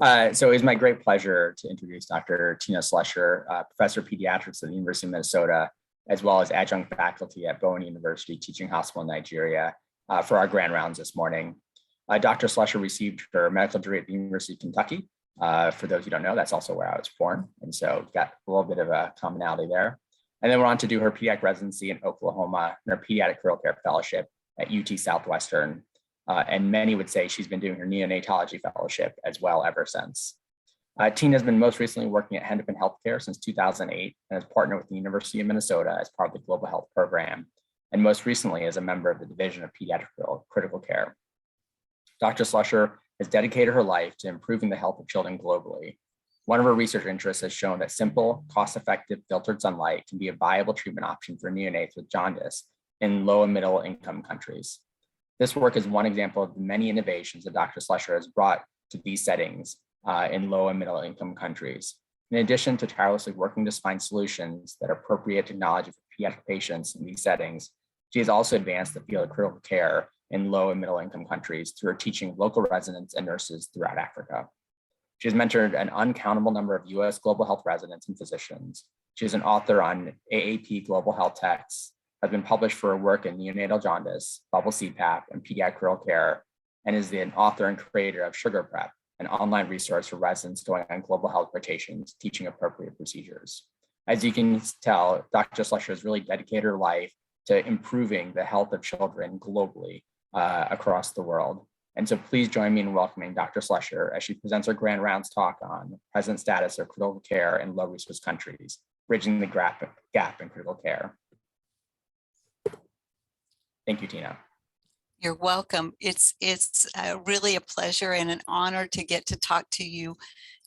So it's my great pleasure to introduce Dr. Tina Slusher, Professor of Pediatrics at the University of Minnesota, as well as adjunct faculty at Bowen University Teaching Hospital in Nigeria, for our grand rounds this morning. Dr. Slusher received her medical degree at the University of Kentucky. For those who don't know, that's also where I was born. And so got a little bit of a commonality there. And then went on to do her pediatric residency in Oklahoma and her pediatric critical care fellowship at UT Southwestern. And many would say she's been doing her neonatology fellowship as well ever since. Tina has been most recently working at Hennepin Healthcare since 2008 and has partnered with the University of Minnesota as part of the Global Health Program, and most recently as a member of the Division of Pediatric Critical Care. Dr. Slusher has dedicated her life to improving the health of children globally. One of her research interests has shown that simple, cost-effective filtered sunlight can be a viable treatment option for neonates with jaundice in low and middle income countries. This work is one example of the many innovations that Dr. Slusher has brought to these settings in low and middle income countries. In addition to tirelessly working to find solutions that are appropriate technology for pediatric patients in these settings, she has also advanced the field of critical care in low and middle income countries through her teaching of local residents and nurses throughout Africa. She has mentored an uncountable number of US global health residents and physicians. She is an author on AAP global health texts, has been published for her work in neonatal jaundice, bubble CPAP, and pediatric critical care, and is an author and creator of Sugar Prep, an online resource for residents going on global health rotations, teaching appropriate procedures. As you can tell, Dr. Slusher has really dedicated her life to improving the health of children globally across the world. And so please join me in welcoming Dr. Slusher as she presents her Grand Rounds talk on the present status of critical care in low resource countries, bridging the gap in critical care. Thank you, Tina. You're welcome. It's really a pleasure and an honor to get to talk to you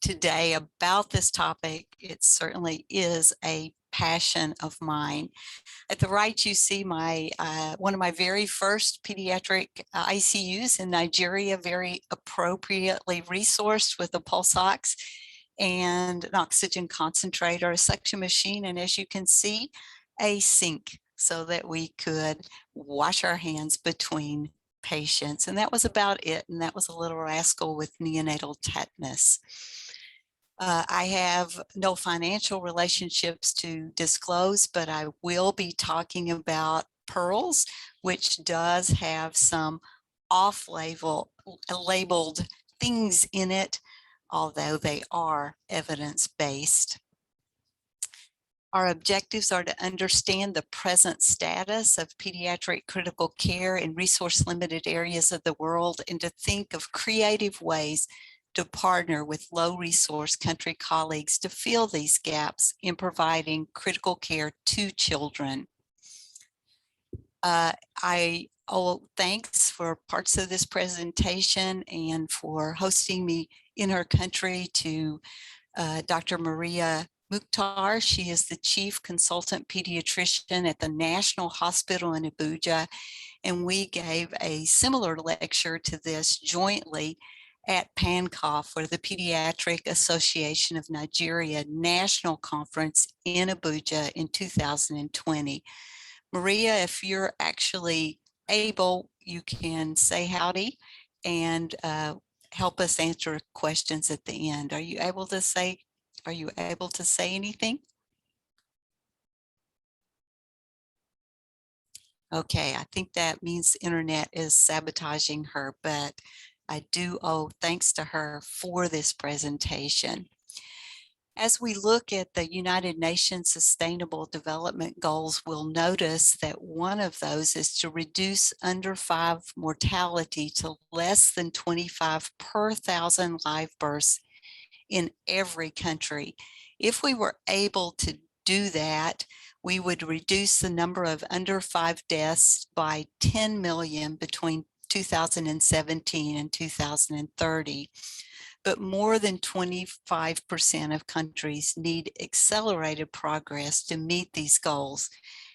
today about this topic. It certainly is a passion of mine. At the right, you see my one of my very first pediatric ICUs in Nigeria, very appropriately resourced with a pulse ox and an oxygen concentrator, a suction machine, and as you can see, a sink, so that we could wash our hands between patients. And that was about it. And that was a little rascal with neonatal tetanus. I have no financial relationships to disclose, but I will be talking about pearls, which does have some off-labeled things in it, although they are evidence-based. Our objectives are to understand the present status of pediatric critical care in resource-limited areas of the world and to think of creative ways to partner with low-resource country colleagues to fill these gaps in providing critical care to children. I owe thanks for parts of this presentation and for hosting me in her country to Dr. Maria Mukhtar. She is the Chief Consultant Pediatrician at the National Hospital in Abuja, and we gave a similar lecture to this jointly at PANCOF, for the Pediatric Association of Nigeria National Conference in Abuja in 2020. Maria, if you're actually able, you can say howdy and help us answer questions at the end. Are you able to say anything? Okay, I think that means the internet is sabotaging her, but I do owe thanks to her for this presentation. As we look at the United Nations Sustainable Development Goals, we'll notice that one of those is to reduce under 5 mortality to less than 25 per 1,000 live births in every country. If we were able to do that, we would reduce the number of under 5 deaths by 10 million between 2017 and 2030. But more than 25% of countries need accelerated progress to meet these goals.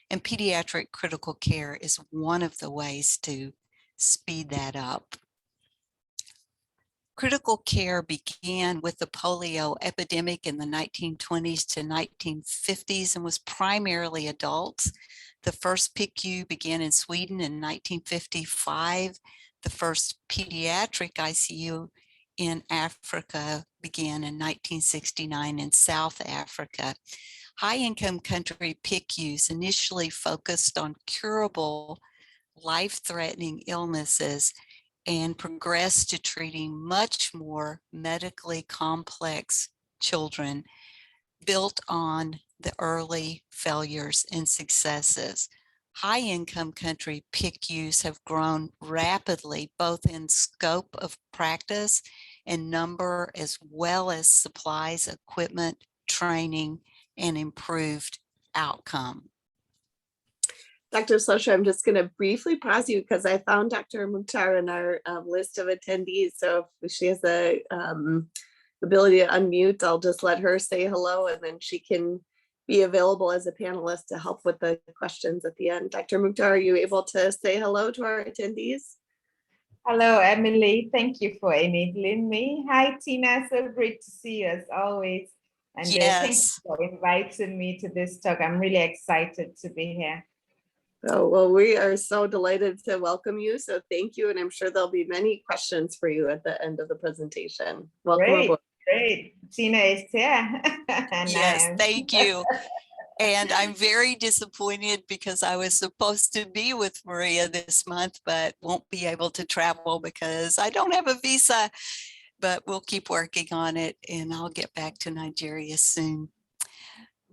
And pediatric critical care is one of the ways to speed that up. Critical care began with the polio epidemic in the 1920s to 1950s and was primarily adults. The first Picu began in Sweden in 1955. The first pediatric ICU in Africa began in 1969 in South Africa. High-income country PICUs initially focused on curable, life-threatening illnesses and progressed to treating much more medically complex children built on the early failures and successes. High-income country PICUs have grown rapidly, both in scope of practice and number, as well as supplies, equipment, training, and improved outcome. Dr. Slusher, I'm just going to briefly pause you because I found Dr. Mukhtar in our list of attendees. So if she has the ability to unmute, I'll just let her say hello, and then she can be available as a panelist to help with the questions at the end. Dr. Mukhtar, are you able to say hello to our attendees? Hello, Emily. Thank you for enabling me. Hi, Tina. So great to see you as always. And thank you for inviting me to this talk. I'm really excited to be here. Oh, well, we are so delighted to welcome you. So thank you. And I'm sure there'll be many questions for you at the end of the presentation. Welcome aboard. Great. Tina is here. Yes, thank you. And I'm very disappointed because I was supposed to be with Maria this month, but won't be able to travel because I don't have a visa, but we'll keep working on it and I'll get back to Nigeria soon.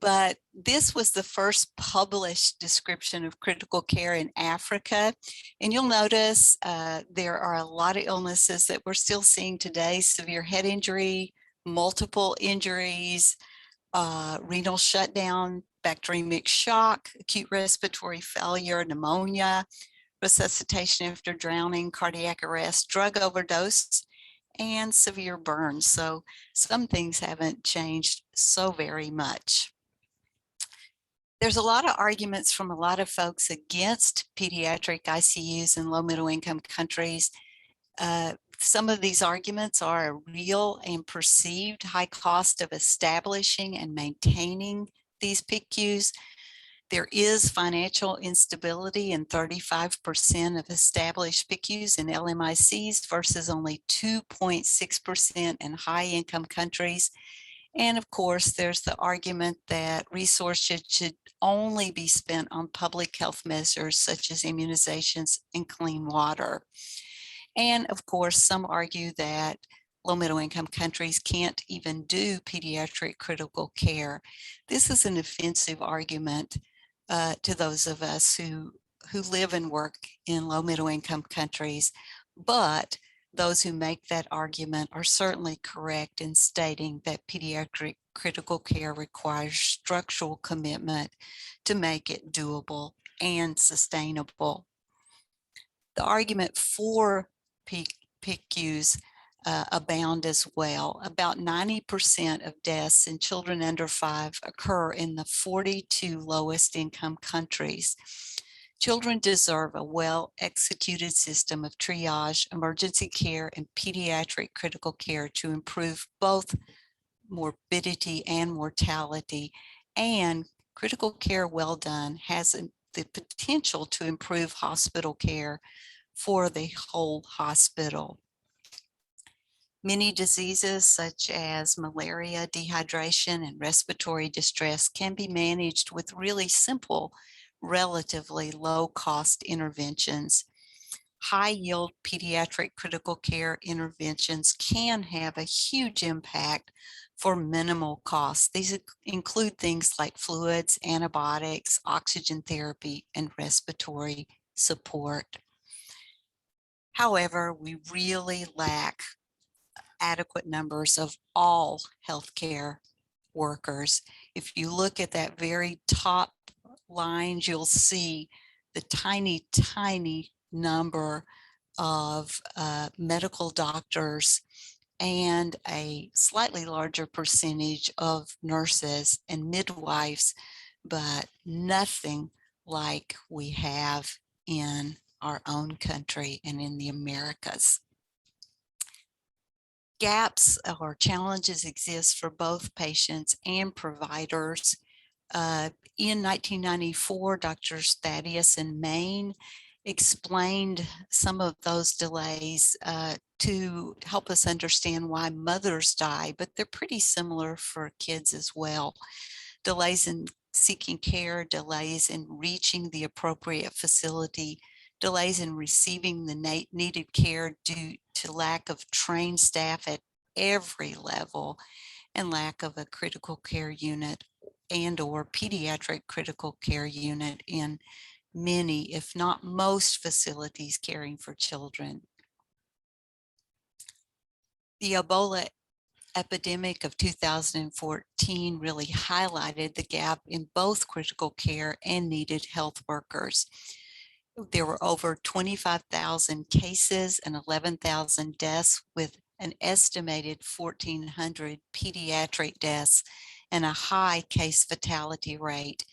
But this was the first published description of critical care in Africa. And you'll notice there are a lot of illnesses that we're still seeing today: severe head injury, multiple injuries, renal shutdown, bacteremic shock, acute respiratory failure, pneumonia, resuscitation after drowning, cardiac arrest, drug overdose, and severe burns. So some things haven't changed so very much. There's a lot of arguments from a lot of folks against pediatric ICUs in low middle income countries. Some of these arguments are a real and perceived high cost of establishing and maintaining these PICUs. There is financial instability in 35% of established PICUs in LMICs versus only 2.6% in high income countries. And of course, there's the argument that resources should only be spent on public health measures such as immunizations and clean water. And of course, some argue that low middle income countries can't even do pediatric critical care. This is an offensive argument to those of us who live and work in low middle income countries, but those who make that argument are certainly correct in stating that pediatric critical care requires structural commitment to make it doable and sustainable. The argument for PICUs abound as well. About 90% of deaths in children under 5 occur in the 42 lowest income countries. Children deserve a well-executed system of triage, emergency care, and pediatric critical care to improve both morbidity and mortality. And critical care well done has the potential to improve hospital care for the whole hospital. Many diseases such as malaria, dehydration, and respiratory distress can be managed with really simple, relatively low-cost interventions. High-yield pediatric critical care interventions can have a huge impact for minimal costs. These include things like fluids, antibiotics, oxygen therapy, and respiratory support. However, we really lack adequate numbers of all healthcare workers. If you look at that very top lines, you'll see the tiny, tiny number of medical doctors and a slightly larger percentage of nurses and midwives, but nothing like we have in our own country and in the Americas. Gaps or challenges exist for both patients and providers. In 1994, Drs. Thaddeus and Main explained some of those delays to help us understand why mothers die, but they're pretty similar for kids as well. Delays in seeking care, delays in reaching the appropriate facility, delays in receiving the needed care due to lack of trained staff at every level, and lack of a critical care unit and or pediatric critical care unit in many, if not most, facilities caring for children. The Ebola epidemic of 2014 really highlighted the gap in both critical care and needed health workers. There were over 25,000 cases and 11,000 deaths, with an estimated 1,400 pediatric deaths and a high case fatality rate.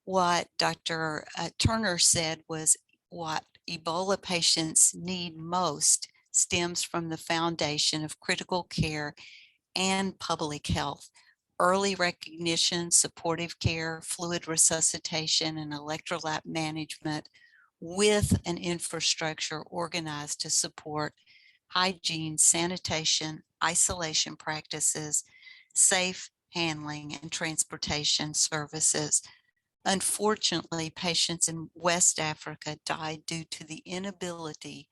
What Dr. Turner said was what Ebola patients need most stems from the foundation of critical care and public health. Early recognition, supportive care, fluid resuscitation, and electrolyte management, with an infrastructure organized to support hygiene, sanitation, isolation practices, safe handling, and transportation services. Unfortunately, patients in West Africa died due to the inability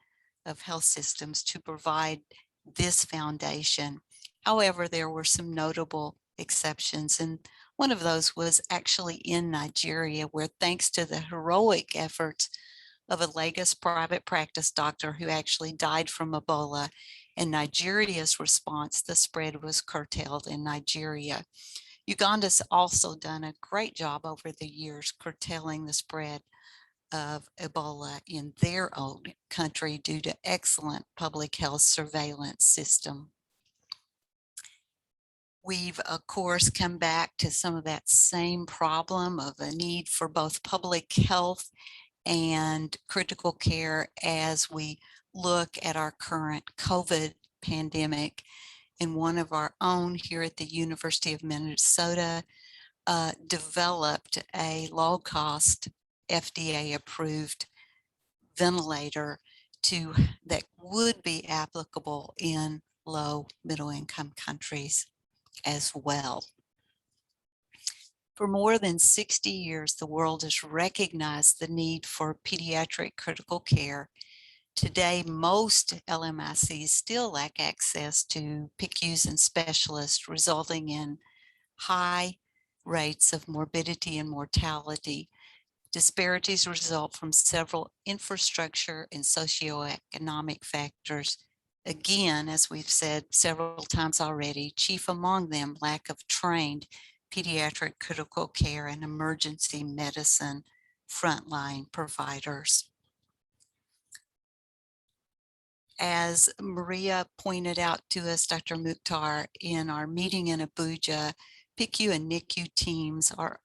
of health systems to provide this foundation. However, there were some notable exceptions, and one of those was actually in Nigeria, where, thanks to the heroic efforts of a Lagos private practice doctor who actually died from Ebola, and Nigeria's response, the spread was curtailed in Nigeria. Uganda's also done a great job over the years curtailing the spread of Ebola in their own country due to excellent public health surveillance system. We've, of course, come back to some of that same problem of a need for both public health and critical care as we look at our current COVID pandemic. And one of our own here at the University of Minnesota developed a low-cost FDA-approved ventilator that would be applicable in low middle-income countries as well. For more than 60 years, the world has recognized the need for pediatric critical care. Today, most LMICs still lack access to Picus and specialists, resulting in high rates of morbidity and mortality. Disparities result from several infrastructure and socioeconomic factors. Again, as we've said several times already, chief among them, lack of trained pediatric critical care and emergency medicine frontline providers. As Maria pointed out to us, Dr. Mukhtar, in our meeting in Abuja, Picu and NICU teams are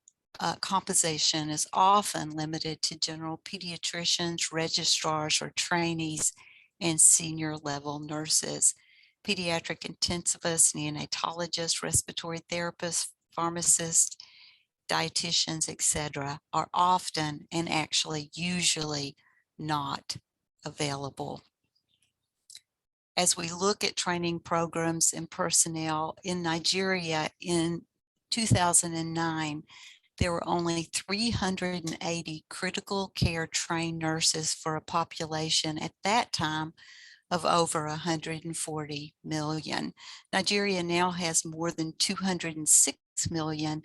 composition is often limited to general pediatricians, registrars, or trainees, and senior level nurses. Pediatric intensivists, neonatologists, respiratory therapists, pharmacists, dietitians, etc., are often and actually usually not available. As we look at training programs and personnel in Nigeria in 2009, there were only 380 critical care trained nurses for a population at that time of over 140 million. Nigeria now has more than 206 million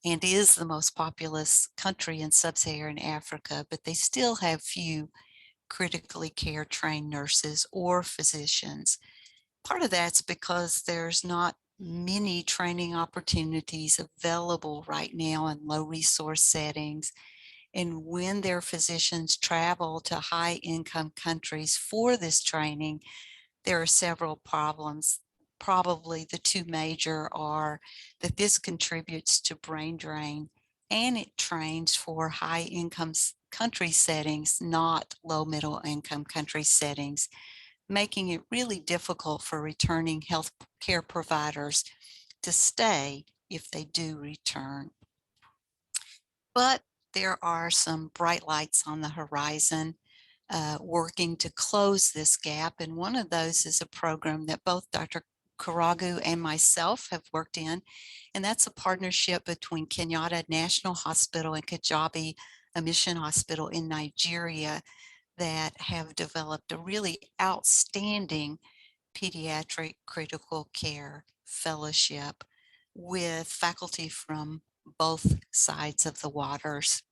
and is the most populous country in sub-Saharan Africa, but they still have few critically care trained nurses or physicians. Part of that's because there's not many training opportunities available right now in low resource settings. And when their physicians travel to high income countries for this training, there are several problems. Probably the two major are that this contributes to brain drain, and it trains for high income country settings, not low middle income country settings, making it really difficult for returning health care providers to stay if they do return. But there are some bright lights on the horizon. working to close this gap. And one of those is a program that both Dr. Karagu and myself have worked in, and that's a partnership between Kenyatta National Hospital and Kajabi, a mission hospital in Nigeria, that have developed a really outstanding pediatric critical care fellowship with faculty from both sides of the waters.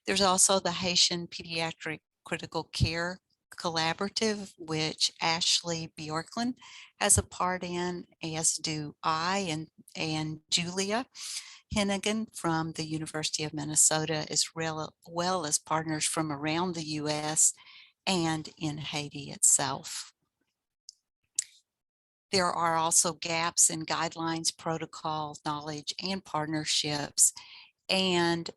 There's also the Haitian Pediatric Critical Care Collaborative, which Ashley Bjorklund has a part in, as do I and Julia Hennigan from the University of Minnesota, as well as partners from around the US and in Haiti itself. There are also gaps in guidelines, protocols, knowledge, and partnerships. And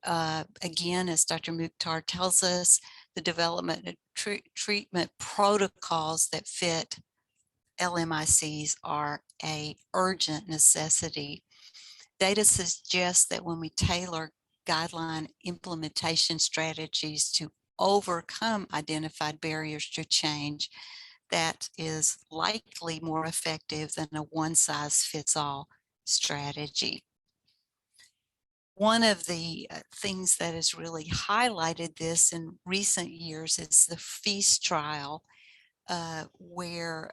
again, as Dr. Mukhtar tells us, the development of treatment protocols that fit LMICs are an urgent necessity. Data suggests that when we tailor guideline implementation strategies to overcome identified barriers to change, that is likely more effective than a one-size-fits-all strategy. One of the things that has really highlighted this in recent years is the FEAST trial, where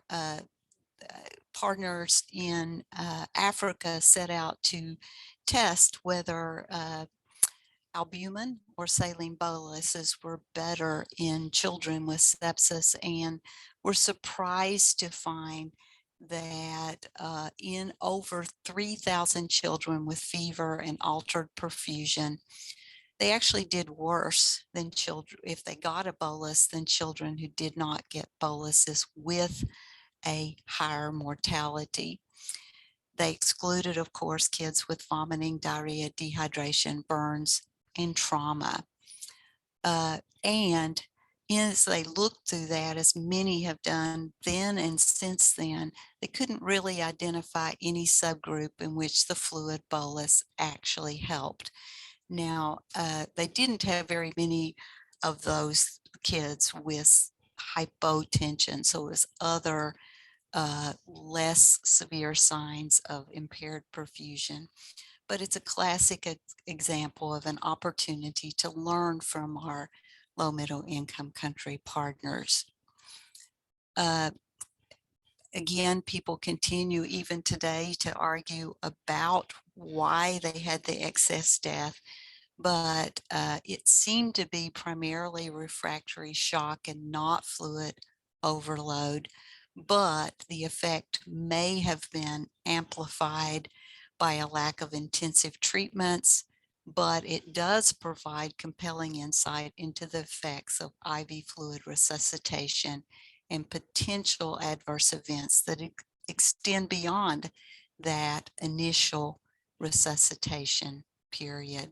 partners in Africa set out to test whether albumin or saline boluses were better in children with sepsis, and were surprised to find that in over 3,000 children with fever and altered perfusion, they actually did worse than children if they got a bolus than children who did not get boluses with a higher mortality. They excluded, of course, kids with vomiting, diarrhea, dehydration, burns, and trauma. And as they looked through that, as many have done then and since then, they couldn't really identify any subgroup in which the fluid bolus actually helped. Now, they didn't have very many of those kids with hypotension, so it was other less severe signs of impaired perfusion. But it's a classic example of an opportunity to learn from our low middle income country partners. Again, people continue even today to argue about why they had the excess death, but it seemed to be primarily refractory shock and not fluid overload, but the effect may have been amplified by a lack of intensive treatments, but it does provide compelling insight into the effects of IV fluid resuscitation and potential adverse events that extend beyond that initial resuscitation period.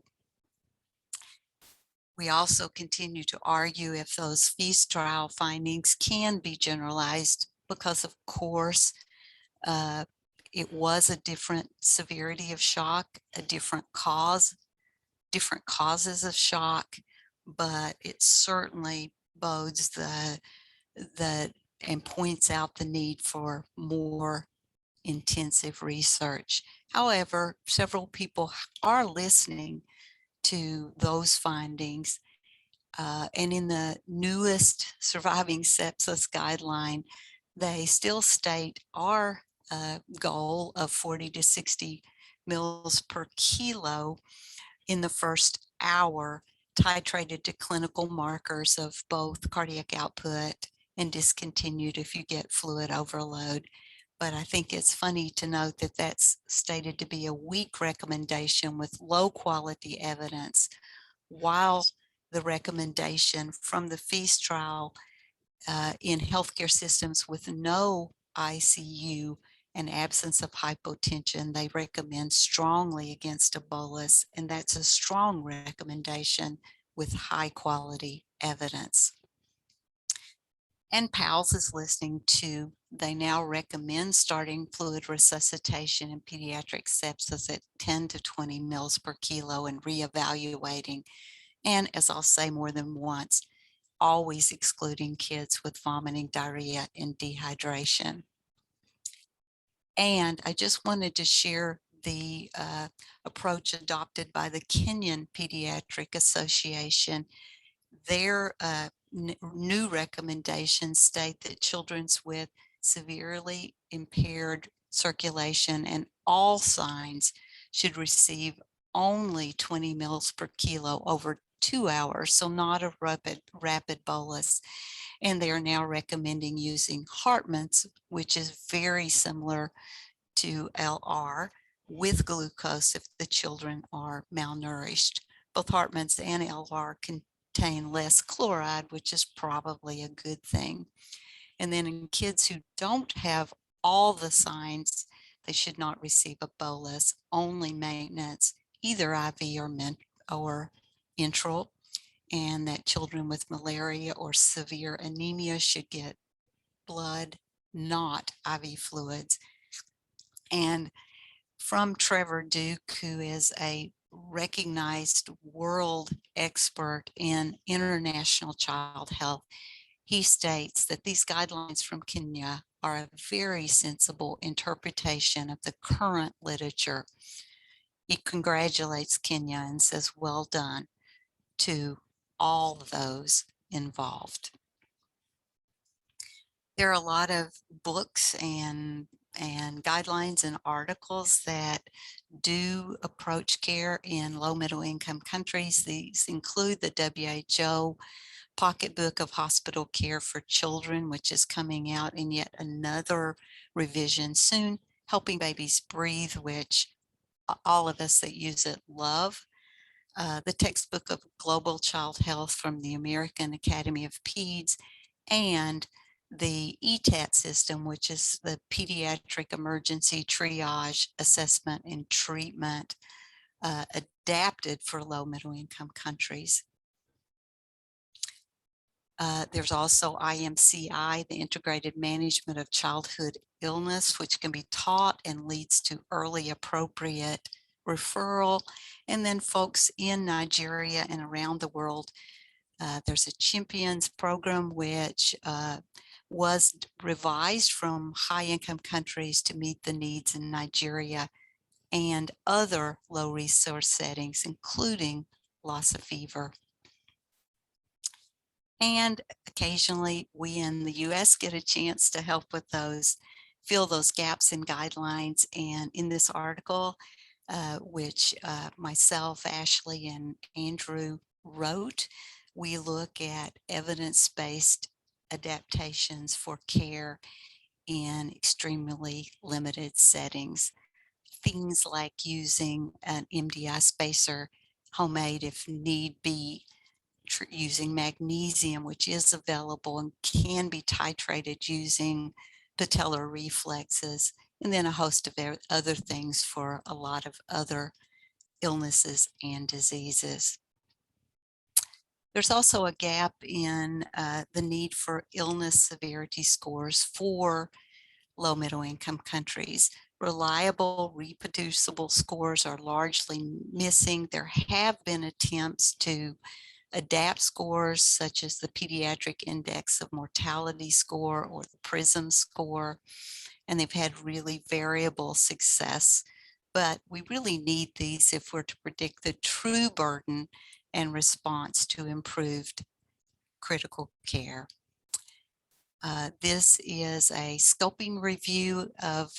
We also continue to argue if those FEAST trial findings can be generalized because, of course, it was a different severity of shock, a different cause, different causes of shock, but it certainly bodes and points out the need for more intensive research. However, several people are listening to those findings. And in the newest surviving sepsis guideline, they still state our goal of 40 to 60 mils per kilo in the first hour, titrated to clinical markers of both cardiac output and discontinued if you get fluid overload. But I think it's funny to note that that's stated to be a weak recommendation with low quality evidence, while the recommendation from the FEAST trial in healthcare systems with no ICU and absence of hypotension, they recommend strongly against a bolus, and that's a strong recommendation with high quality evidence. And PALS is listening to, they now recommend starting fluid resuscitation in pediatric sepsis at 10 to 20 mils per kilo and reevaluating. And as I'll say more than once, always excluding kids with vomiting, diarrhea, and dehydration. And I just wanted to share the approach adopted by the Kenyan Pediatric Association. Their new recommendations state that children with severely impaired circulation and all signs should receive only 20 mils per kilo over 2 hours, so not a rapid bolus. And they are now recommending using Hartmann's, which is very similar to LR, with glucose if the children are malnourished. Both Hartmann's and LR contain less chloride, which is probably a good thing. And then in kids who don't have all the signs, they should not receive a bolus, only maintenance, either IV or enteral, and that children with malaria or severe anemia should get blood, not IV fluids. And from Trevor Duke, who is a recognized world expert in international child health, he states that these guidelines from Kenya are a very sensible interpretation of the current literature. He congratulates Kenya and says, well done to all those involved. There are a lot of books and guidelines and articles that do approach care in low middle income countries. These include the WHO Pocketbook of Hospital Care for Children, which is coming out in yet another revision soon, Helping Babies Breathe, which all of us that use it love. The Textbook of Global Child Health from the American Academy of Peds, and the ETAT system, which is the Pediatric Emergency Triage Assessment and Treatment, adapted for low middle income countries. There's also IMCI, the Integrated Management of Childhood Illness, which can be taught and leads to early appropriate referral. And then folks in Nigeria and around the world, there's a Champions program, which was revised from high income countries to meet the needs in Nigeria and other low resource settings, including Lassa fever. And occasionally we in the US get a chance to help with those, fill those gaps in guidelines. And in this article, which myself, Ashley, and Andrew wrote, we look at evidence-based adaptations for care in extremely limited settings. Things like using an MDI spacer, homemade if need be, using magnesium, which is available and can be titrated using patellar reflexes, and then a host of other things for a lot of other illnesses and diseases. There's also a gap in the need for illness severity scores for low middle income countries. Reliable, reproducible scores are largely missing. There have been attempts to adapt scores such as the Pediatric Index of Mortality score or the PRISM score, and they've had really variable success. But we really need these if we're to predict the true burden and response to improved critical care. This is a scoping review of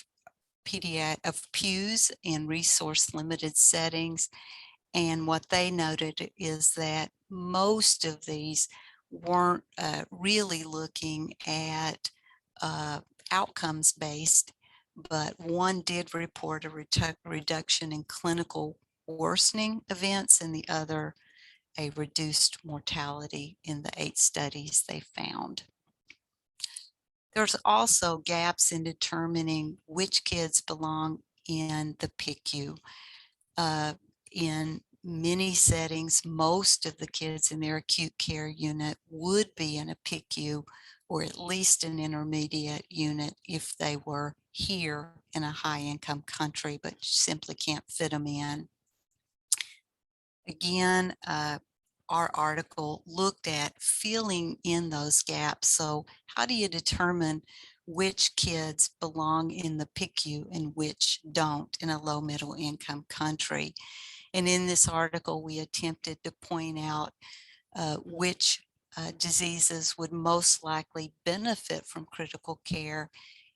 PEWs in resource limited settings. And what they noted is that most of these weren't really looking at outcomes based, but one did report a reduction in clinical worsening events and the other a reduced mortality in the 8 studies they found. There's also gaps in determining which kids belong in the Picu. In many settings, most of the kids in their acute care unit would be in a Picu or at least an intermediate unit if they were here in a high income country, but simply can't fit them in. Again, our article looked at filling in those gaps. So how do you determine which kids belong in the Picu and which don't in a low middle income country? And in this article, we attempted to point out which diseases would most likely benefit from critical care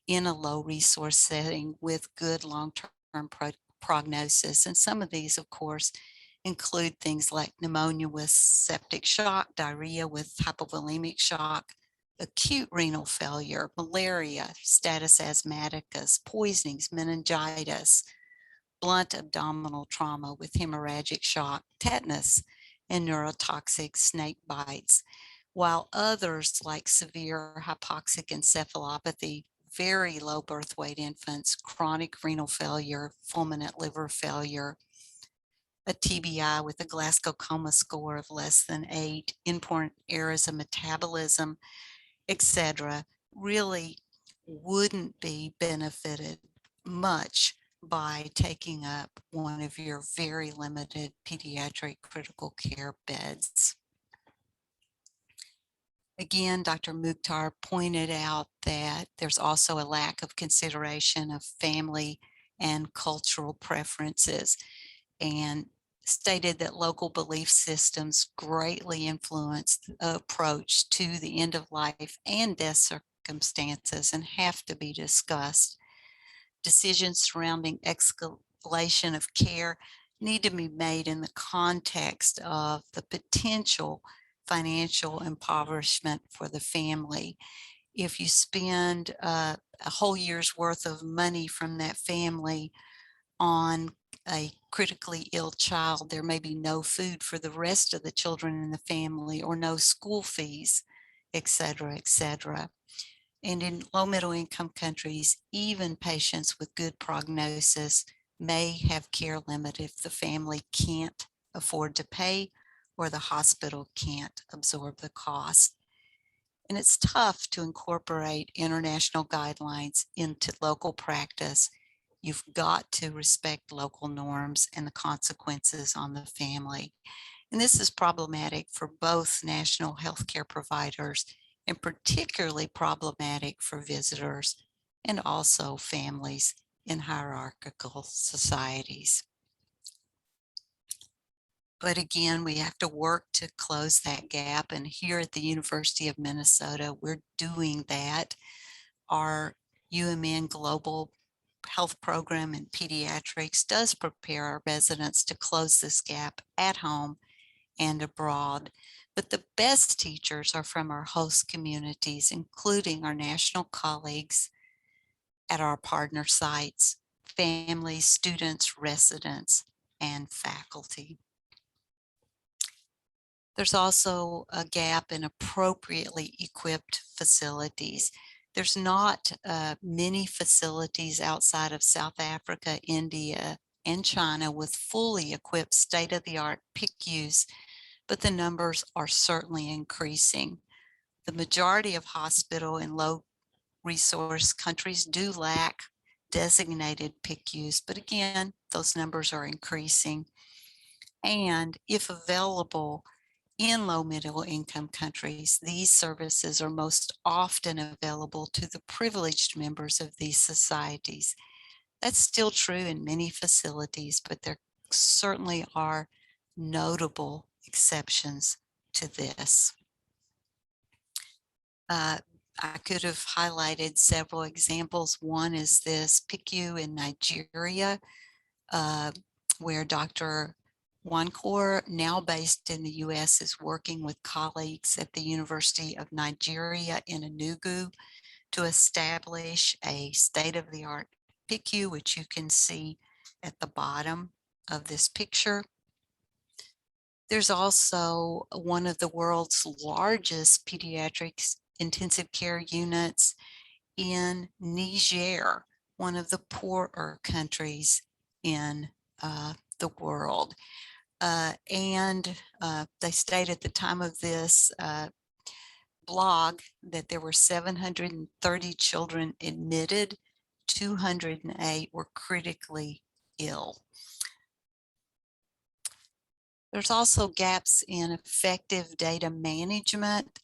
in a low resource setting with good long-term prognosis. And some of these, of course, include things like pneumonia with septic shock, diarrhea with hypovolemic shock, acute renal failure, malaria, status asthmaticus, poisonings, meningitis, blunt abdominal trauma with hemorrhagic shock, tetanus, and neurotoxic snake bites, while others like severe hypoxic encephalopathy, very low birth weight infants, chronic renal failure, fulminant liver failure, a TBI with a Glasgow Coma score of less than 8, important errors of metabolism, etc., really wouldn't be benefited much by taking up one of your very limited pediatric critical care beds. Again, Dr. Mukhtar pointed out that there's also a lack of consideration of family and cultural preferences, and stated that local belief systems greatly influence the approach to the end of life and death circumstances and have to be discussed. Decisions surrounding escalation of care need to be made in the context of the potential financial impoverishment for the family. If you spend a whole year's worth of money from that family on a critically ill child, there may be no food for the rest of the children in the family or no school fees, et cetera, et cetera. And in low middle income countries, even patients with good prognosis may have care limit if the family can't afford to pay or the hospital can't absorb the cost. And it's tough to incorporate international guidelines into local practice. You've got to respect local norms and the consequences on the family. And this is problematic for both national healthcare providers and particularly problematic for visitors and also families in hierarchical societies. But again, we have to work to close that gap. And here at the University of Minnesota, we're doing that. Our UMN Global Health Program in Pediatrics does prepare our residents to close this gap at home and abroad. But the best teachers are from our host communities, including our national colleagues at our partner sites, families, students, residents, and faculty. There's also a gap in appropriately equipped facilities. There's not many facilities outside of South Africa, India, and China with fully equipped state-of-the-art PICUs, but the numbers are certainly increasing. The majority of hospital in low resource countries do lack designated PICUs, but again, those numbers are increasing. And if available in low middle income countries, these services are most often available to the privileged members of these societies. That's still true in many facilities, but there certainly are notable exceptions to this. I could have highlighted several examples. One is this Picu in Nigeria, where Dr. Wankor, now based in the US, is working with colleagues at the University of Nigeria in Enugu to establish a state-of-the-art Picu, which you can see at the bottom of this picture. There's also one of the world's largest pediatrics intensive care units in Niger, one of the poorer countries in the world. And they state at the time of this blog that there were 730 children admitted, 208 were critically ill. There's also gaps in effective data management.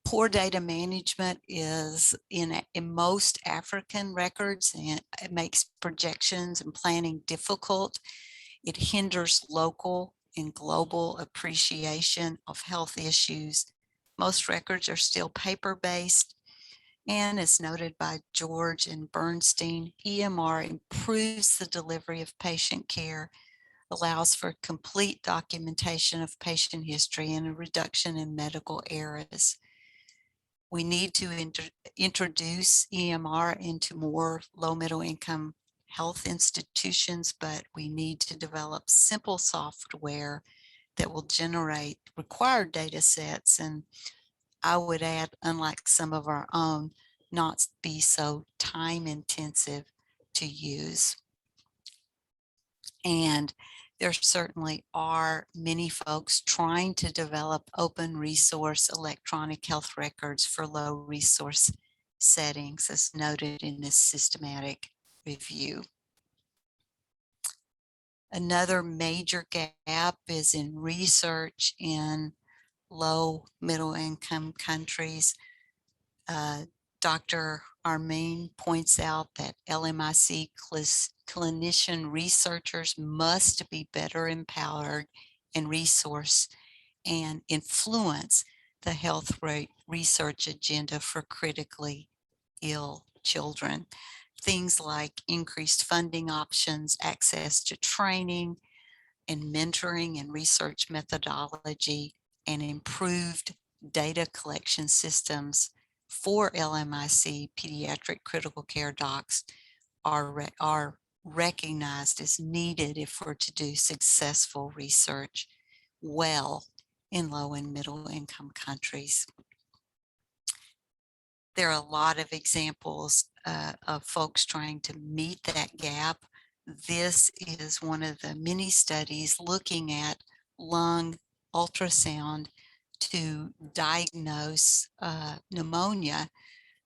Poor data management is in most African records, and it makes projections and planning difficult. It hinders local and global appreciation of health issues. Most records are still paper-based, and as noted by George and Bernstein, EMR improves the delivery of patient care, allows for complete documentation of patient history and a reduction in medical errors. We need to introduce EMR into more low middle income health institutions, but we need to develop simple software that will generate required data sets, and I would add, unlike some of our own, not be so time intensive to use. And there certainly are many folks trying to develop open resource electronic health records for low resource settings, as noted in this systematic review. Another major gap is in research in low middle income countries. Dr. Armin points out that LMIC clinician researchers must be better empowered and resource and influence the health research agenda for critically ill children. Things like increased funding options, access to training and mentoring and research methodology, and improved data collection systems for LMIC pediatric critical care docs are recognized as needed if we're to do successful research well in low and middle income countries. There are a lot of examples of folks trying to meet that gap. This is one of the many studies looking at lung ultrasound to diagnose pneumonia.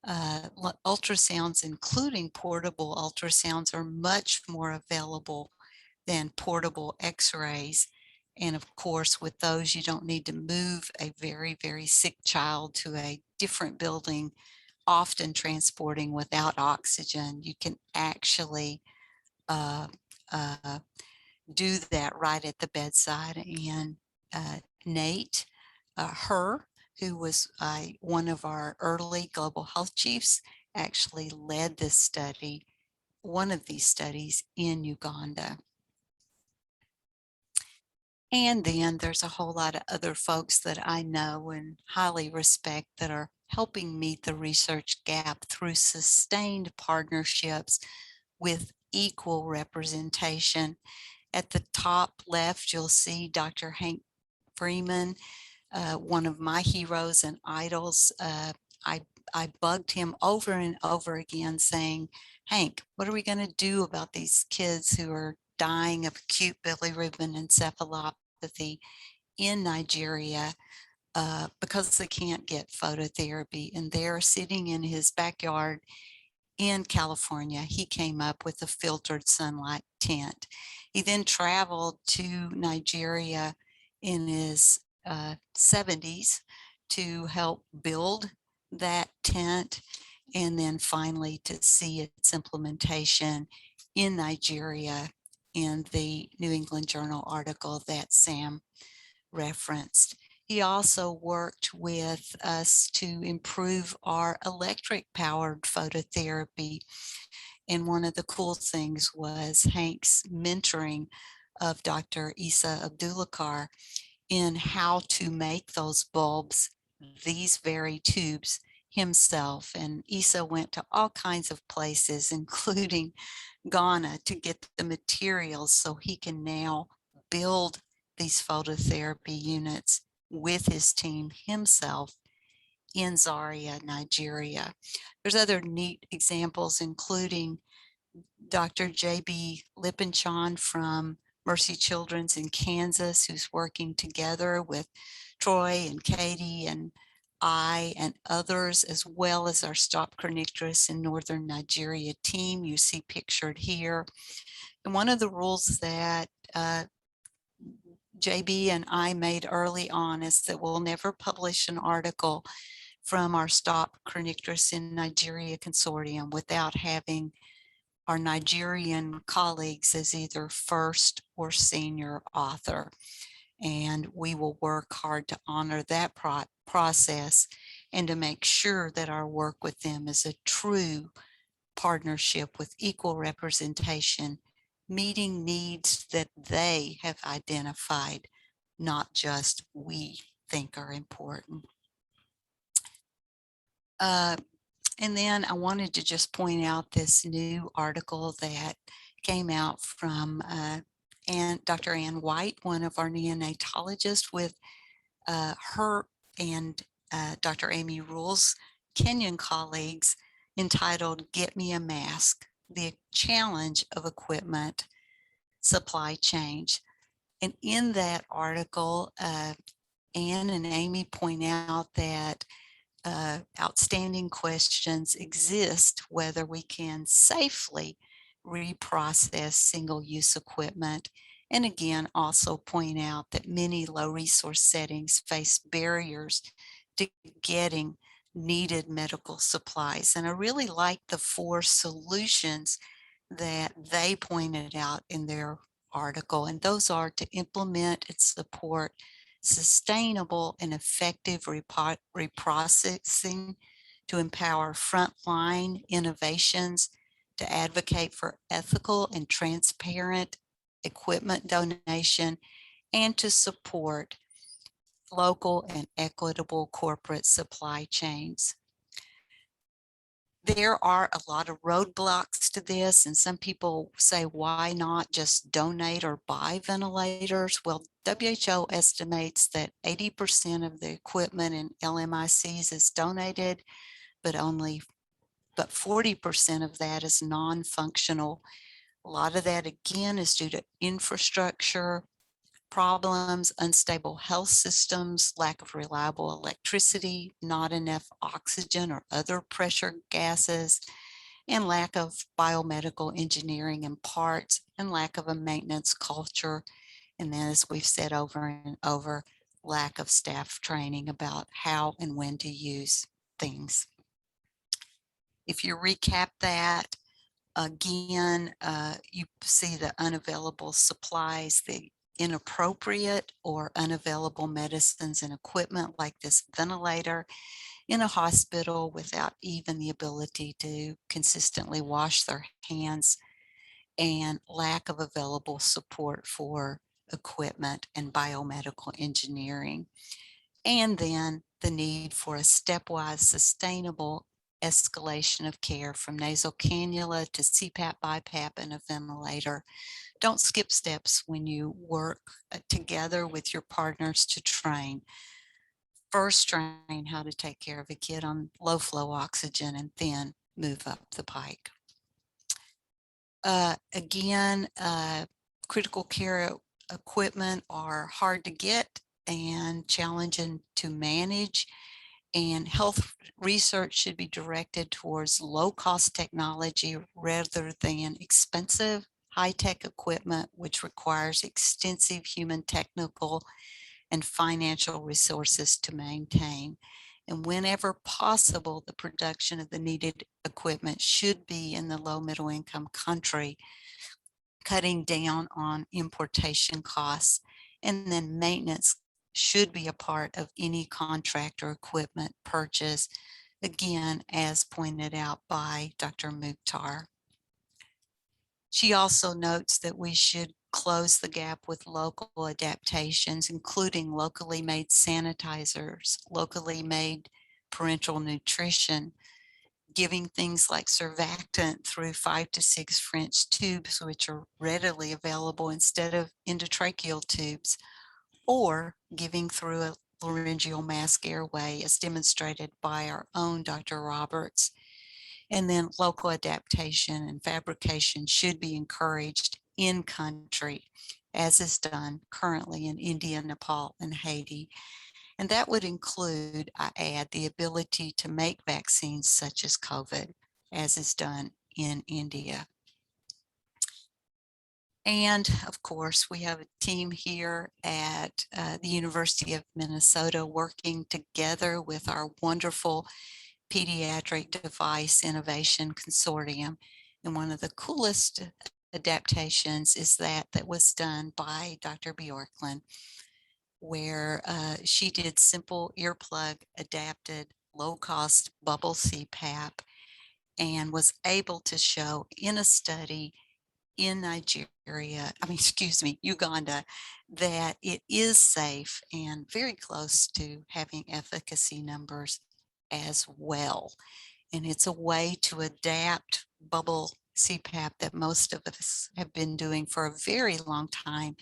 Ultrasounds, including portable ultrasounds, are much more available than portable x-rays. And of course, with those, you don't need to move a very, very sick child to a different building, often transporting without oxygen. You can actually do that right at the bedside. And Nate, who was one of our early global health chiefs, actually led this study, one of these studies in Uganda. And then there's a whole lot of other folks that I know and highly respect that are helping meet the research gap through sustained partnerships with equal representation. At the top left, you'll see Dr. Hank Freeman, one of my heroes and idols. I bugged him over and over again saying, Hank, what are we going to do about these kids who are dying of acute bilirubin encephalopathy in Nigeria because they can't get phototherapy? And they're sitting in his backyard in California. He came up with a filtered sunlight tent. He then traveled to Nigeria in his 70s to help build that tent, and then finally to see its implementation in Nigeria in the New England Journal article that Sam referenced. He also worked with us to improve our electric powered phototherapy. And one of the cool things was Hank's mentoring of Dr. Isa Abdulakar in how to make those bulbs, these very tubes, himself. And Isa went to all kinds of places, including Ghana, to get the materials so he can now build these phototherapy units with his team himself in Zaria, Nigeria. There's other neat examples, including Dr. J.B. Lippinchan from Mercy Children's in Kansas, who's working together with Troy and Katie and I and others, as well as our Stop Kernicterus in Northern Nigeria team you see pictured here. And one of the rules that JB and I made early on is that we'll never publish an article from our Stop Kernicterus in Nigeria consortium without having our Nigerian colleagues as either first or senior author. And we will work hard to honor that process and to make sure that our work with them is a true partnership with equal representation, meeting needs that they have identified, not just we think are important. And then I wanted to just point out this new article that came out from Dr. Ann White, one of our neonatologists, with her and Dr. Amy Rule's Kenyan colleagues, entitled "Get Me a Mask: The Challenge of Equipment Supply Chain." And in that article, Ann and Amy point out that outstanding questions exist whether we can safely reprocess single-use equipment. And again, also point out that many low resource settings face barriers to getting needed medical supplies. And I really like the 4 solutions that they pointed out in their article, and those are to implement and support sustainable and effective reprocessing, to empower frontline innovations, to advocate for ethical and transparent equipment donation, and to support local and equitable corporate supply chains. There are a lot of roadblocks to this, and some people say, why not just donate or buy ventilators? Well, WHO estimates that 80% of the equipment in LMICs is donated, but 40% of that is non-functional. A lot of that, again, is due to infrastructure problems, unstable health systems, lack of reliable electricity, not enough oxygen or other pressure gases, and lack of biomedical engineering in parts, and lack of a maintenance culture. And then, as we've said over and over, lack of staff training about how and when to use things. If you recap that, again, you see the unavailable supplies, the inappropriate or unavailable medicines and equipment like this ventilator in a hospital without even the ability to consistently wash their hands, and lack of available support for equipment and biomedical engineering. And then the need for a stepwise sustainable escalation of care from nasal cannula to CPAP, BiPAP, and a ventilator. Don't skip steps when you work together with your partners to train. First, train how to take care of a kid on low flow oxygen, and then move up the pike. Again, critical care equipment are hard to get and challenging to manage, and health research should be directed towards low-cost technology rather than expensive high-tech equipment, which requires extensive human, technical, and financial resources to maintain. And whenever possible, the production of the needed equipment should be in the low middle income country, cutting down on importation costs. And then maintenance should be a part of any contract or equipment purchase, again, as pointed out by Dr. Mukhtar. She also notes that we should close the gap with local adaptations, including locally made sanitizers, locally made parenteral nutrition, giving things like surfactant through 5 to 6 French tubes, which are readily available instead of endotracheal tubes, or giving through a laryngeal mask airway, as demonstrated by our own Dr. Roberts. And then local adaptation and fabrication should be encouraged in country, as is done currently in India, Nepal, and Haiti. And that would include, I add, the ability to make vaccines such as COVID, as is done in India. And of course, we have a team here at the University of Minnesota working together with our wonderful Pediatric Device Innovation Consortium. And one of the coolest adaptations is that was done by Dr. Bjorklund, where she did simple earplug adapted low-cost bubble CPAP and was able to show in a study in Uganda, that it is safe and very close to having efficacy numbers as well. And it's a way to adapt bubble CPAP that most of us have been doing for a very long time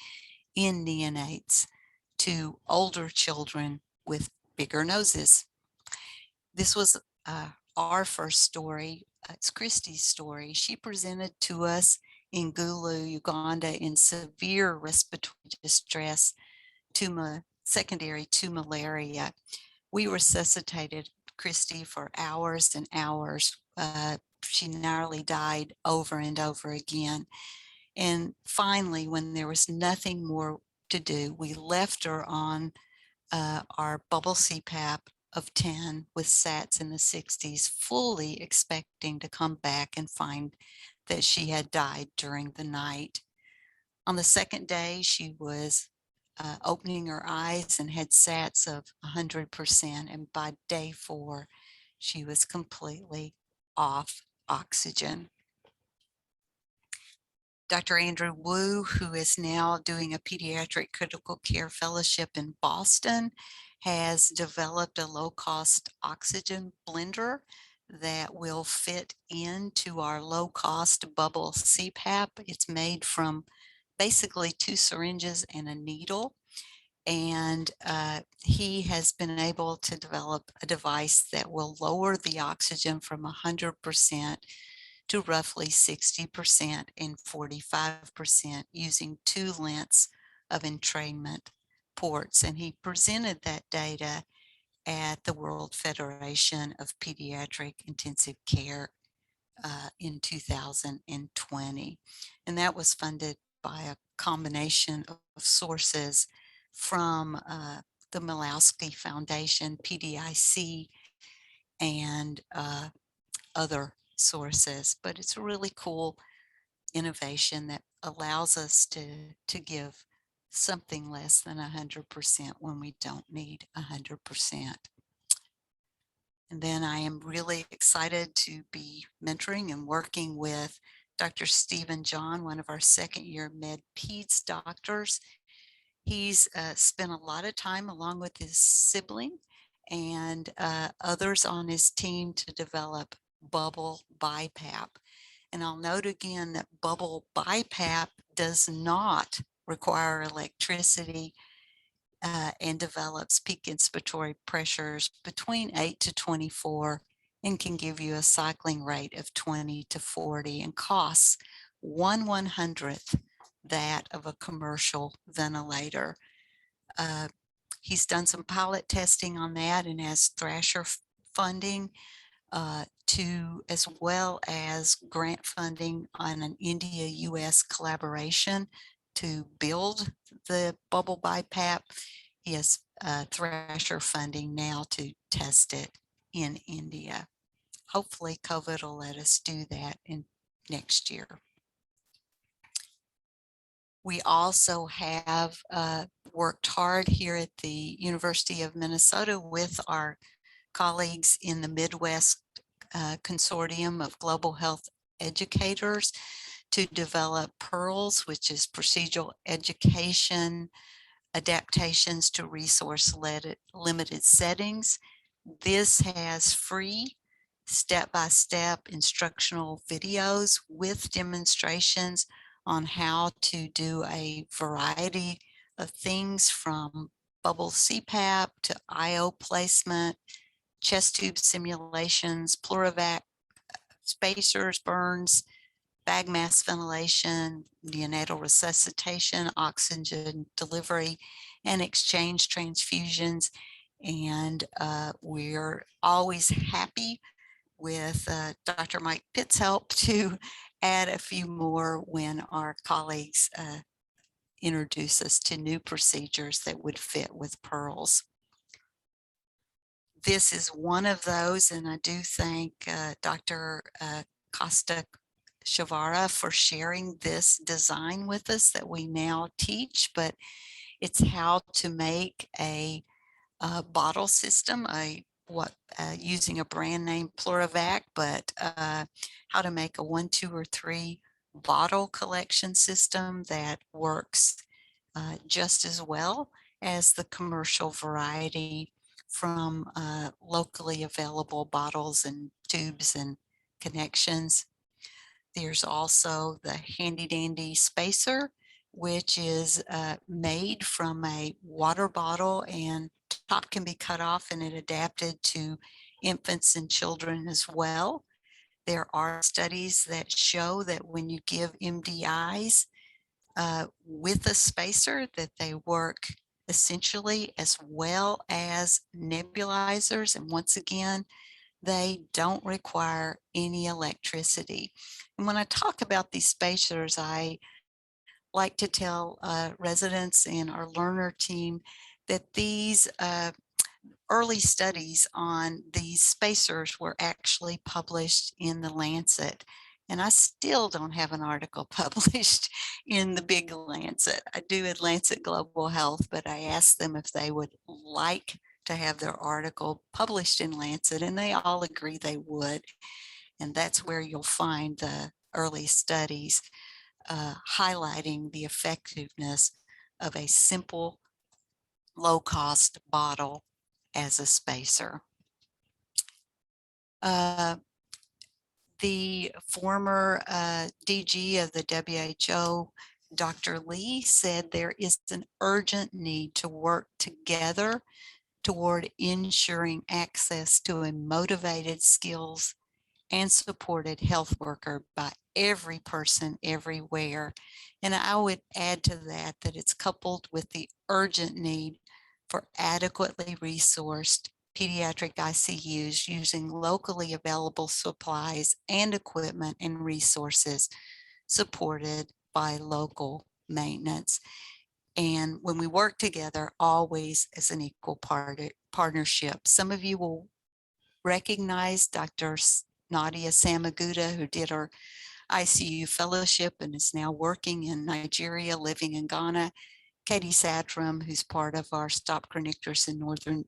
in neonates to older children with bigger noses. This was our first story. It's Christy's story. She presented to us in Gulu, Uganda, in severe respiratory distress secondary to malaria. We resuscitated Christy for hours and hours. She narrowly died over and over again. And finally, when there was nothing more to do, we left her on our bubble CPAP of 10 with SATs in the 60s, fully expecting to come back and find that she had died during the night. On the second day, she was opening her eyes and had SATs of 100%. And by day 4, she was completely off oxygen. Dr. Andrew Wu, who is now doing a pediatric critical care fellowship in Boston, has developed a low-cost oxygen blender that will fit into our low-cost bubble CPAP. It's made from basically 2 syringes and a needle. And he has been able to develop a device that will lower the oxygen from 100% to roughly 60% and 45% using 2 lengths of entrainment ports. And he presented that data at the World Federation of Pediatric Intensive Care in 2020. And that was funded by a combination of sources from the Milowski Foundation, PDIC, and other sources. But it's a really cool innovation that allows us to give something less than 100% when we don't need 100%. And then I am really excited to be mentoring and working with Dr. Stephen John, one of our second-year med peds doctors. He's spent a lot of time along with his sibling and others on his team to develop bubble BiPAP. And I'll note again that bubble BiPAP does not require electricity and develops peak inspiratory pressures between 8 to 24 and can give you a cycling rate of 20 to 40 and costs 1/100th that of a commercial ventilator. He's done some pilot testing on that and has Thrasher funding as well as grant funding on an India-US collaboration to build the bubble BiPAP. He has Thrasher funding now to test it in India. Hopefully COVID will let us do that in next year. We also have worked hard here at the University of Minnesota with our colleagues in the Midwest Consortium of Global Health Educators to develop PEARLS, which is procedural education adaptations to resource-limited settings. This has free step-by-step instructional videos with demonstrations on how to do a variety of things from bubble CPAP to IO placement, chest tube simulations, Pleurovac spacers, burns, bag mask ventilation, neonatal resuscitation, oxygen delivery, and exchange transfusions. And we're always happy with Dr. Mike Pitt's help to add a few more when our colleagues introduce us to new procedures that would fit with pearls. This is one of those, and I do thank Dr. Costa Shavara for sharing this design with us that we now teach, but it's how to make a bottle system, using a brand name Pluravac, but how to make a 1, 2, or 3 bottle collection system that works just as well as the commercial variety from locally available bottles and tubes and connections. There's also the handy dandy spacer, which is made from a water bottle, and top can be cut off and it adapted to infants and children as well. There are studies that show that when you give MDIs with a spacer, that they work essentially as well as nebulizers. And once again, they don't require any electricity. And when I talk about these spacers, I like to tell residents and our learner team that these early studies on these spacers were actually published in the Lancet. And I still don't have an article published in the big Lancet. I do at Lancet Global Health, but I asked them if they would like to have their article published in Lancet, and they all agree they would. And that's where you'll find the early studies highlighting the effectiveness of a simple, low-cost bottle as a spacer. The former DG of the WHO, Dr. Lee, said there is an urgent need to work together toward ensuring access to a motivated, skills, and supported health worker by every person everywhere. And I would add to that that it's coupled with the urgent need for adequately resourced pediatric ICUs using locally available supplies and equipment and resources supported by local maintenance. And when we work together, always as an equal partnership. Some of you will recognize Dr. Nadia Samaguda, who did our ICU fellowship and is now working in Nigeria, living in Ghana. Katie Satram, who's part of our Stop Kernicterus in Northern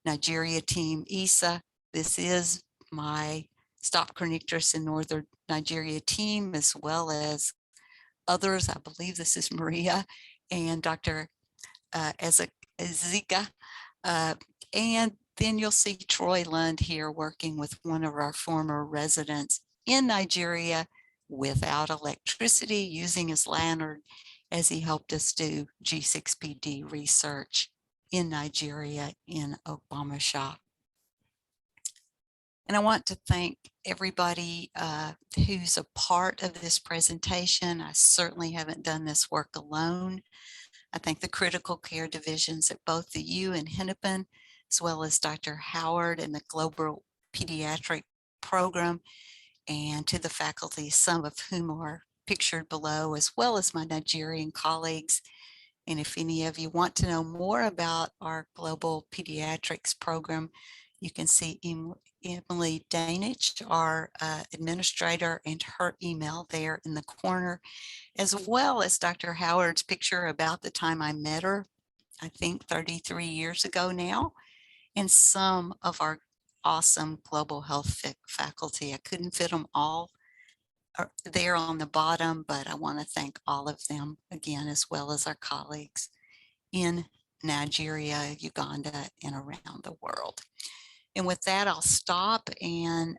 Nigeria team. Isa, this is my Stop Kernicterus in Northern Nigeria team, as well as others. I believe this is Maria and Dr. Ezeka. And then you'll see Troy Lund here working with one of our former residents in Nigeria without electricity, using his lantern as he helped us do G6PD research in Nigeria in Ogbomoso. And I want to thank everybody who's a part of this presentation. I certainly haven't done this work alone. I thank the critical care divisions at both the U and Hennepin, as well as Dr. Howard and the Global Pediatric Program, and to the faculty, some of whom are pictured below, as well as my Nigerian colleagues. And if any of you want to know more about our Global Pediatrics program, you can see Emily Danich, our administrator, and her email there in the corner, as well as Dr. Howard's picture about the time I met her, I think 33 years ago now, and some of our awesome global health faculty. I couldn't fit them all there on the bottom, but I want to thank all of them again, as well as our colleagues in Nigeria, Uganda, and around the world. And with that, I'll stop and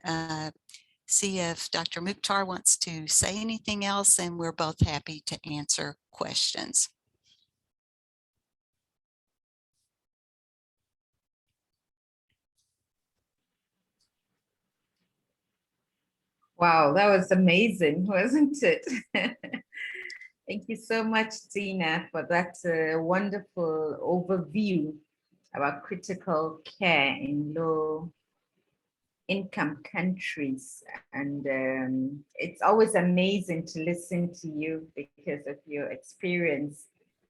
see if Dr. Mukhtar wants to say anything else, and we're both happy to answer questions. Wow, that was amazing, wasn't it? Thank you so much, Tina, for that wonderful overview about critical care in income countries. And it's always amazing to listen to you because of your experience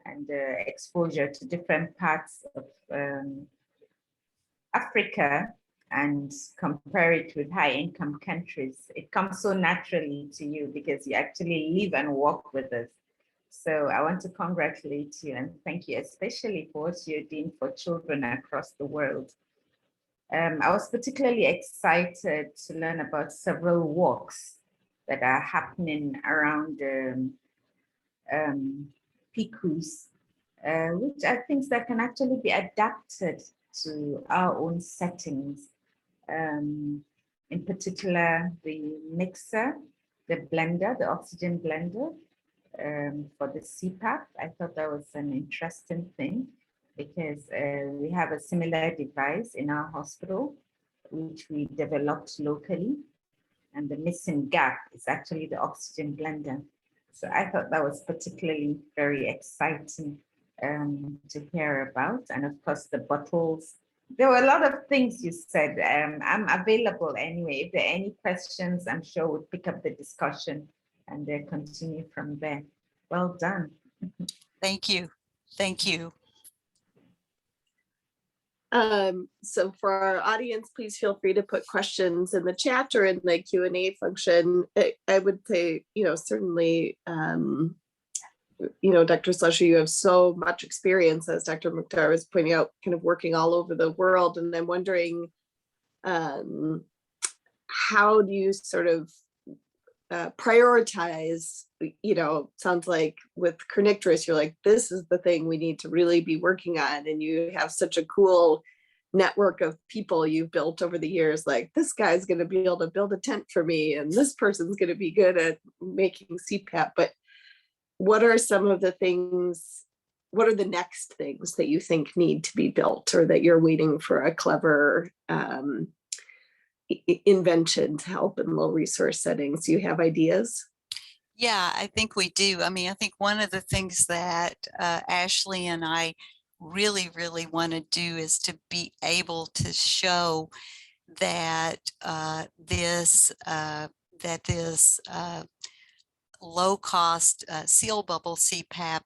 and exposure to different parts of Africa, and compare it with high income countries. It comes so naturally to you because you actually live and work with us. So I want to congratulate you and thank you, especially for what you're doing for children across the world. I was particularly excited to learn about several walks that are happening around Picus, which are things that can actually be adapted to our own settings. In particular, the mixer, the blender, the oxygen blender for the CPAP. I thought that was an interesting thing because we have a similar device in our hospital, which we developed locally. And the missing gap is actually the oxygen blender. So I thought that was particularly very exciting to hear about. And of course, the bottles. There were a lot of things you said. I'm available anyway. If there are any questions, I'm sure we'll pick up the discussion and then continue from there. Well done. Thank you. Thank you. So for our audience, please feel free to put questions in the chat or in the Q&A function. I would say, certainly, Dr. Slusher, you have so much experience, as Dr. Mukhtar was pointing out, kind of working all over the world. And I'm wondering, how do you sort of prioritize, sounds like with kernicterus, you're like, this is the thing we need to really be working on. And you have such a cool network of people you've built over the years, like this guy's going to be able to build a tent for me, and this person's going to be good at making CPAP. But what are some of the things, what are the next things that you think need to be built, or that you're waiting for a clever invention to help in low resource settings? Do you have ideas? Yeah, I think we do. I mean, I think one of the things that Ashley and I really want to do is to be able to show that this low cost seal bubble CPAP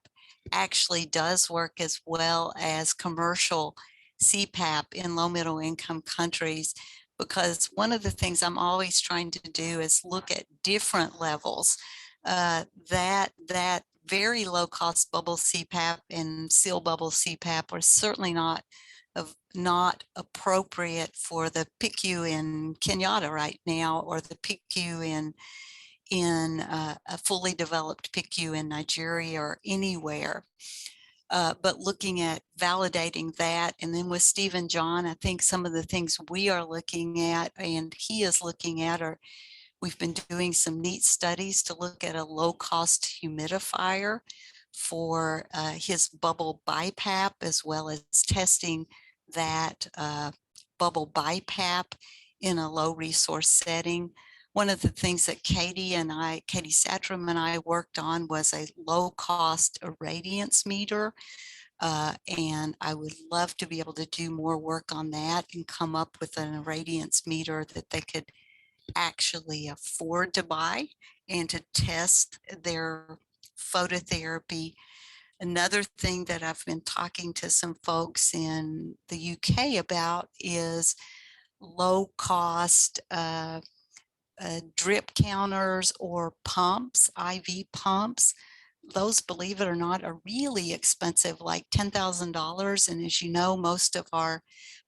actually does work as well as commercial CPAP in low middle income countries. Because one of the things I'm always trying to do is look at different levels. That very low cost bubble CPAP and seal bubble CPAP are certainly not appropriate for the Picu in Kenyatta right now, or the Picu in a fully developed Picu in Nigeria or anywhere. But looking at validating that, and then with Stephen John, I think some of the things we are looking at and he is looking at are, we've been doing some neat studies to look at a low cost humidifier for his bubble BiPAP, as well as testing that bubble BiPAP in a low resource setting. One of the things that Katie Satram and I worked on was a low cost irradiance meter. And I would love to be able to do more work on that and come up with an irradiance meter that they could actually afford to buy and to test their phototherapy. Another thing that I've been talking to some folks in the UK about is low cost drip counters or pumps, IV pumps. Those, believe it or not, are really expensive, like $10,000. And as you know, most of our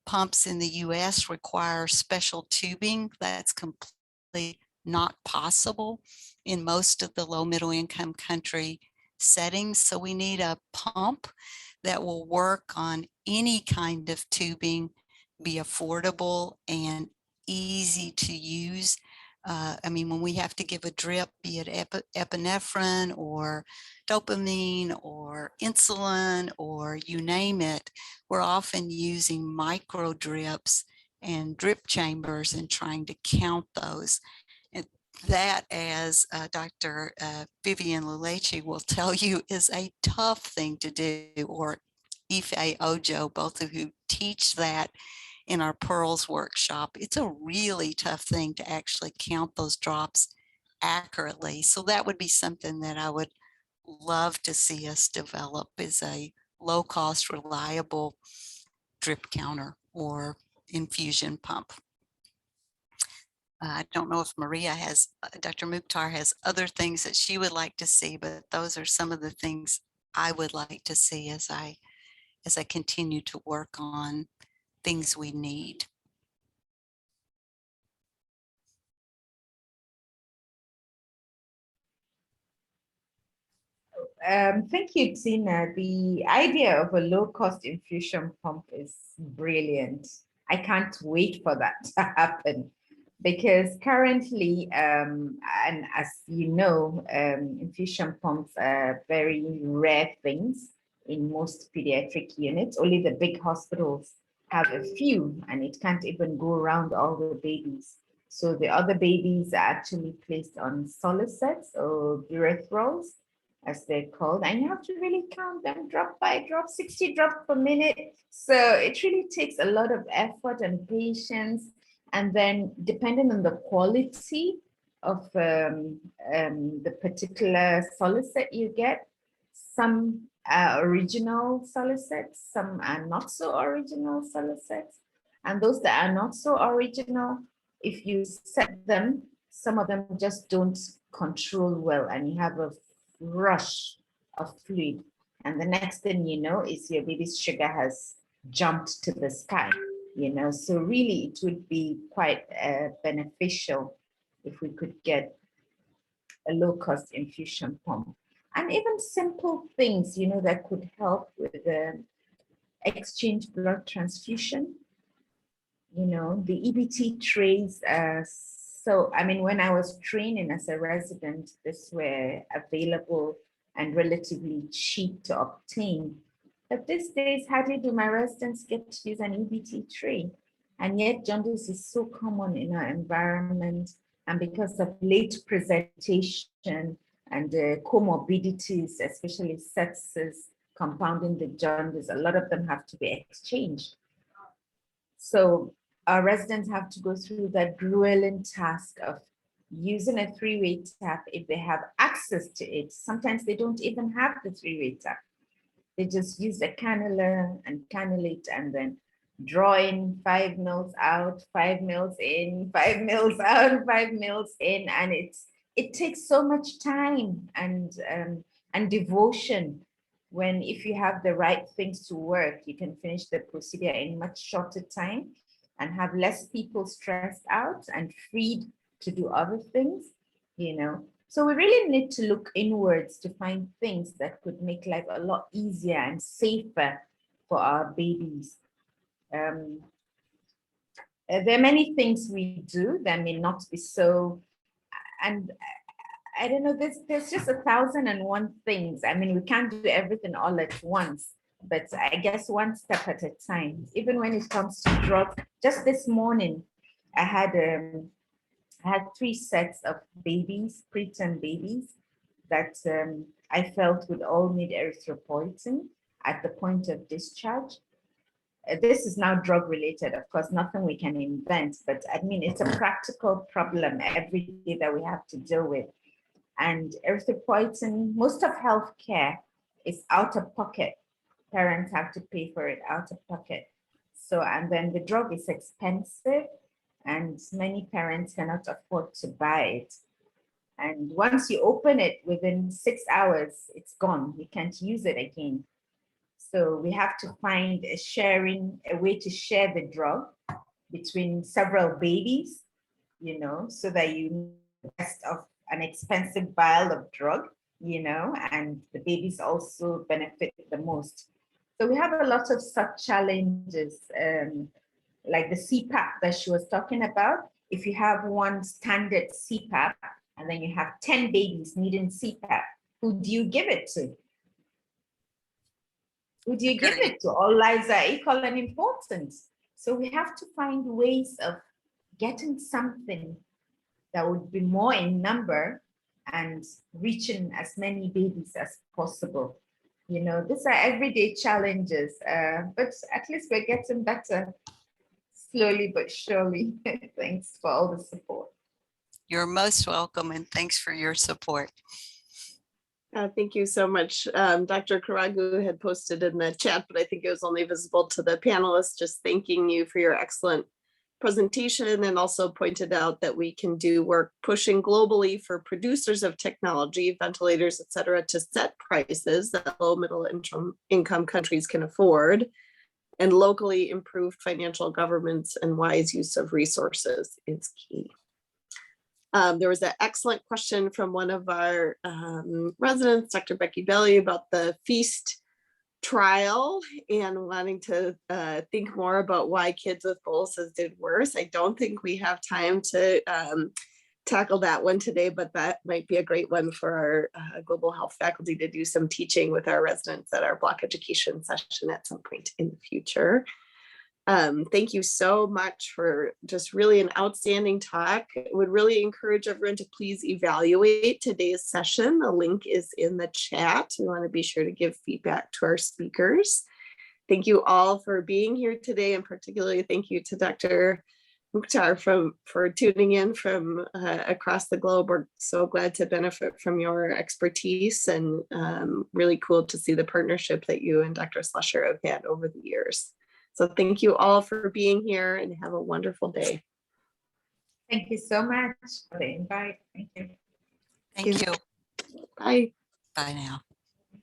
pumps in the US require special tubing. That's completely not possible in most of the low middle income country settings. So we need a pump that will work on any kind of tubing, be affordable and easy to use. I mean, when we have to give a drip, be it epinephrine or dopamine or insulin or you name it, we're often using micro drips and drip chambers and trying to count those. And that, as Dr. Vivian Lulechi will tell you, is a tough thing to do, or Ife Ojo, both of who teach that in our Pearls workshop. It's a really tough thing to actually count those drops accurately. So that would be something that I would love to see us develop, is a low cost, reliable drip counter or infusion pump. I don't know if Maria has, Dr. Mukhtar has other things that she would like to see, but those are some of the things I would like to see as I continue to work on things we need. Thank you, Tina. The idea of a low-cost infusion pump is brilliant. I can't wait for that to happen, because currently, and as you know, infusion pumps are very rare things in most pediatric units. Only the big hospitals have a few, and it can't even go around all the babies. So the other babies are actually placed on solicets or urethrols, as they're called, and you have to really count them drop by drop, 60 drops per minute. So it really takes a lot of effort and patience. And then depending on the quality of the particular solicet you get, some are original solicets, some are not so original solicets. And those that are not so original, if you set them, some of them just don't control well, and you have a rush of fluid, and the next thing you know is your baby's sugar has jumped to the sky, you know. So really it would be quite beneficial if we could get a low-cost infusion pump, and even simple things, you know, that could help with the exchange blood transfusion. You know, the EBT trays. So, I mean, when I was training as a resident, these were available and relatively cheap to obtain. But these days, hardly do my residents get to use an EBT tray. And yet jaundice is so common in our environment. And because of late presentation and comorbidities, especially sepsis, compounding the jaundice, a lot of them have to be exchanged. So our residents have to go through that grueling task of using a three-way tap if they have access to it. Sometimes they don't even have the three-way tap. They just use a cannula and cannulate, and then draw in 5 mils out, 5 mils in, 5 mils out, 5 mils in, and it takes so much time and devotion. When if you have the right things to work, you can finish the procedure in much shorter time and have less people stressed out and freed to do other things, you know. So we really need to look inwards to find things that could make life a lot easier and safer for our babies. There are many things we do that may not be so, and I don't know, there's just 1,001 things. I mean, we can't do everything all at once, but I guess one step at a time. Even when it comes to drugs, just this morning, I had 3 sets of babies, preterm babies, that I felt would all need erythropoietin at the point of discharge. This is now drug related, of course, nothing we can invent, but I mean, it's a practical problem every day that we have to deal with. And erythropoietin, most of healthcare is out of pocket. Parents have to pay for it out of pocket. So, and then the drug is expensive, and many parents cannot afford to buy it. And once you open it, within 6 hours, it's gone. You can't use it again. So we have to find a way to share the drug between several babies, you know, so that you best of an expensive vial of drug, you know, and the babies also benefit the most. So we have a lot of such challenges, like the CPAP that she was talking about. If you have one standard CPAP and then you have 10 babies needing CPAP, who do you give it to? Who do you give it to? All lives are equal and important. So we have to find ways of getting something that would be more in number and reaching as many babies as possible. You know, these are everyday challenges, but at least we're getting better. slowly but surely. Thanks for all the support. You're most welcome, and thanks for your support. Thank you so much. Dr. Karagu had posted in the chat, but I think it was only visible to the panelists, just thanking you for your excellent presentation, and also pointed out that we can do work pushing globally for producers of technology, ventilators, et cetera, to set prices that low middle income countries can afford, and locally improved financial governance and wise use of resources is key. There was an excellent question from one of our residents, Dr. Becky Belly, about the FEAST trial and wanting to think more about why kids with boluses did worse. I don't think we have time to tackle that one today, but that might be a great one for our global health faculty to do some teaching with our residents at our block education session at some point in the future. Thank you so much for just really an outstanding talk. I would really encourage everyone to please evaluate today's session. The link is in the chat. We want to be sure to give feedback to our speakers. Thank you all for being here today, and particularly thank you to Dr. Mukhtar for tuning in from across the globe. We're so glad to benefit from your expertise, and really cool to see the partnership that you and Dr. Slusher have had over the years. So thank you all for being here, and have a wonderful day. Thank you so much for the invite. Thank you. Thank you. Bye. Bye now.